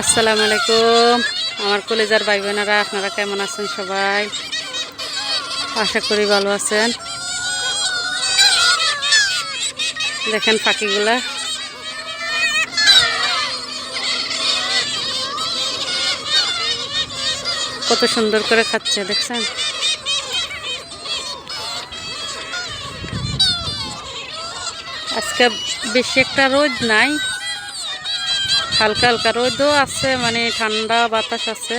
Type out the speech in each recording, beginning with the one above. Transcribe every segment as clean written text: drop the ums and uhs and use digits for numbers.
আসসালামু আলাইকুম আমার কলেজার ভাই বোনেরা, আপনারা কেমন আছেন? সবাই আশা করি ভালো আছেন। দেখেন পাখিগুলা কত সুন্দর করে খাচ্ছে, দেখছেন? আজকে বেশি একটা রোদ নাই, হালকা হালকা রোদও আছে, মানে ঠান্ডা বাতাস আছে,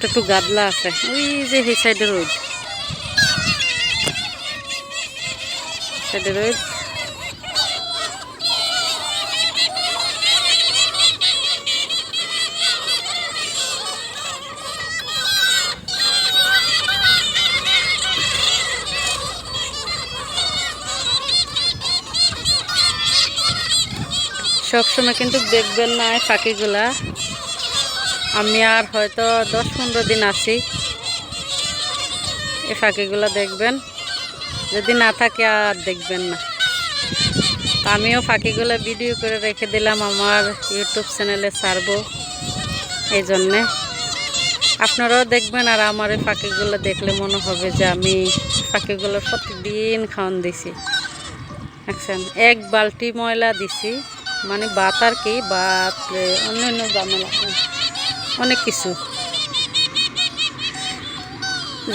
একটু গাদলা আছে। ওই যে এই সাইডে রোদ, সাইডে রোদ। সবসময় কিন্তু দেখবেন না এই পাখিগুলা। আমি আর হয়তো 10-15 দিন আছি, এই পাখিগুলা দেখবেন। যদি না থাকে আর দেখবেন না। আমিও পাখিগুলো ভিডিও করে রেখে দিলাম, আমার ইউটিউব চ্যানেলে ছাড়বো, এই জন্যে আপনারাও দেখবেন। আর আমার এই পাখিগুলো দেখলে মনে হবে যে আমি পাখিগুলো প্রতিদিন খাওয়ান দিছি। দেখছেন, এক বালতি ময়লা দিছি, মানে ভাত আর কি, ভাত অন্য অন্য ঝামেলা অনেক কিছু,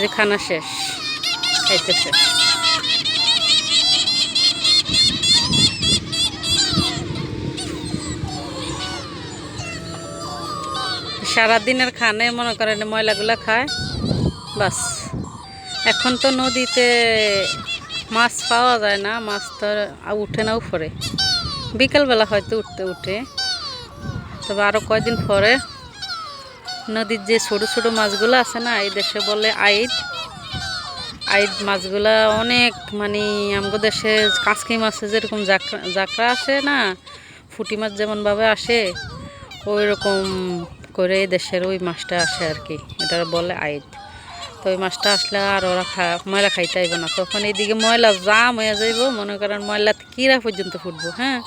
যে খানা শেষ, খাইতেছে। সারাদিনের খানে মনে করেন ময়লাগুলো খায়, বাস। এখন তো নদীতে মাছ পাওয়া যায় না, মাছ তো উঠে না উপরে, বিকালবেলা হয়তো উঠে। তবে আরও কয়দিন পরে নদীর যে ছোটো ছোটো মাছগুলো আছে না, এই দেশে বলে আইড, আইড মাছগুলা অনেক, মানে আমাদের দেশে কাঁচকি মাছে যেরকম জাকড়া আসে না, ফুটি মাছ যেমনভাবে আসে, ওই রকম করে দেশের ওই মাছটা আসে আর কি, এটা বলে আইড। তো ওই মাছটা আসলে আর ওরা ময়লা খাইতে আইব না, তখন এইদিকে ময়লা জাম হয়ে যাইব, মনে করেন ময়লাতে কিরা পর্যন্ত ফুটবো। হ্যাঁ,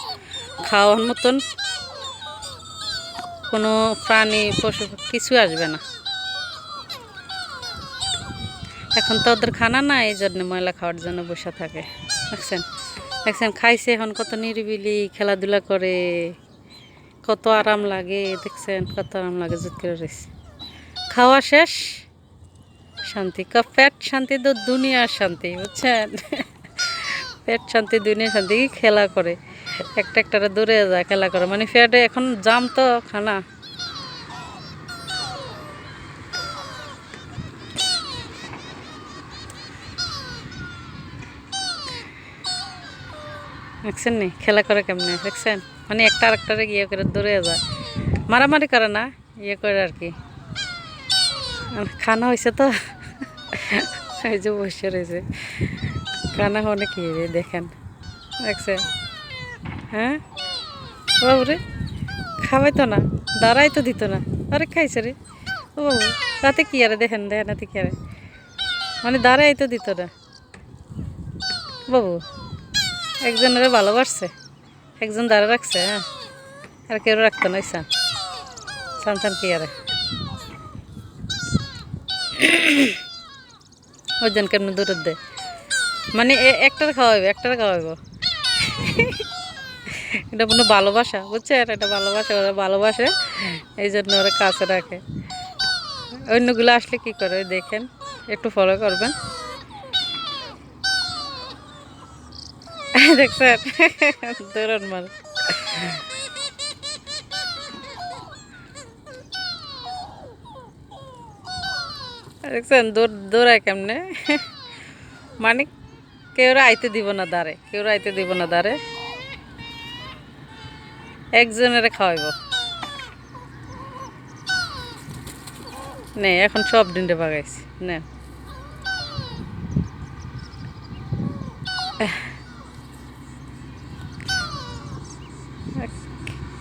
খাওয়ার মতন কোনো প্রাণী পশু কিছু আসবে না। এখন তো ওদের খানা না, এই জন্য ময়লা খাওয়ার জন্য বসে থাকে। দেখছেন দেখছেন খাইছে, এখন কত নিরিবিলি খেলাধুলা করে, কত আরাম লাগে। দেখছেন কত আরাম লাগে, জুত করে রয়েছে। খাওয়া শেষ, শান্তি। পেট শান্তি তো দুনিয়ার শান্তি, বুঝছেন? পেট শান্তি দুনিয়ার শান্তি। খেলা করে, একটা একটারা দূরে যায়, খেলা করে, মানে পেটে এখন জাম তো খানা। দেখছেন নি খেলা করে কেমনে, দেখছেন? মানে একটা আরেকটারে ইয়ে করে দূরে যায়, মারামারি করে না, ইয়ে করে আর কি। খানা হয়েছে তো, এই যে বসে রয়েছে, খানা অনেক ইয়ে, দেখেন, দেখছেন? হ্যাঁ বাবুরে, খাওয়াই তো না, দাঁড়াই তো দিত না। আরে খাইছে রে ও বাবু, রাতে কি আরে, দেখেন দেখেন রাতে কি আরে, মানে দাঁড়াই তো দিত না বাবু। একজনের ভালোবাসছে, একজন দাঁড়া রাখছে। হ্যাঁ, আর কেউ রাখতো না। সান সান সান কি আরে, ওইজন কেমন দূরের দে, মানে একটার খাওয়াইব, একটার খাওয়াইব। এটা কোনো ভালোবাসা, বুঝছেন? এটা ভালোবাসা, ওরা ভালোবাসে, এই জন্য ওরা কাছে রাখে। অন্যগুলো আসলে কি করে দেখেন, একটু ফলো করবেন। দেখছেন দৌড়ন মার, দেখছেন দৌড়ায় কেমনে, মানে কেউ আইতে দিব না দাঁড়ে, কেউ আইতে দিব না দাঁড়ে, একজনের খাওয়াইব। নে এখন সব ডিন্ডে বাগাইছি, নে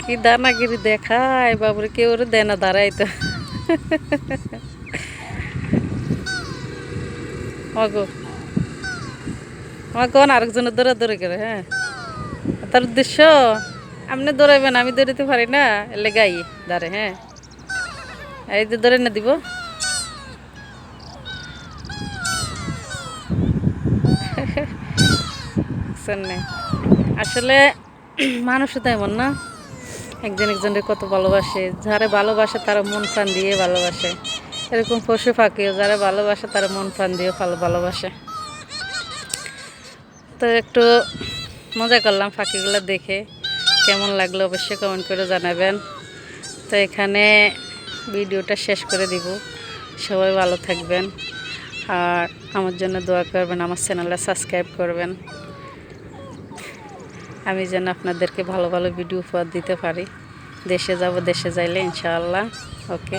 কি দানাগিরি দেখায় বাবুরে, কেউ দেয় না দাঁড়াই তো। মাগো মাগো, আরেকজনের দৌড়াদৌড়ি করে। হ্যাঁ, তার উদ্দেশ্য আপনি দৌড়াইবেন, আমি দৌড়াতে পারি না, এলে গাই দাঁড়ে। হ্যাঁ, এই যে ধরে না দিব। আসলে মানুষও তো এমন না, একজন একজনের কত ভালোবাসে, যারা ভালোবাসে তারা মন প্রাণ দিয়ে ভালোবাসে। এরকম পশু পাখিও যারা ভালোবাসে তারা মন প্রাণ দিয়ে ভালোবাসে। তো একটু মজা করলাম পাখিগুলো দেখে, কেমন লাগলো অবশ্যই কমেন্ট করে জানাবেন। তো এখানে ভিডিওটা শেষ করে দিব। সবাই ভালো থাকবেন আর আমার জন্য দোয়া করবেন, আমার চ্যানেলটা সাবস্ক্রাইব করবেন, আমি যেন আপনাদেরকে ভালো ভালো ভিডিও উপহার দিতে পারি। দেশে যাব, দেশে যাইলে ইনশাআল্লাহ। ওকে।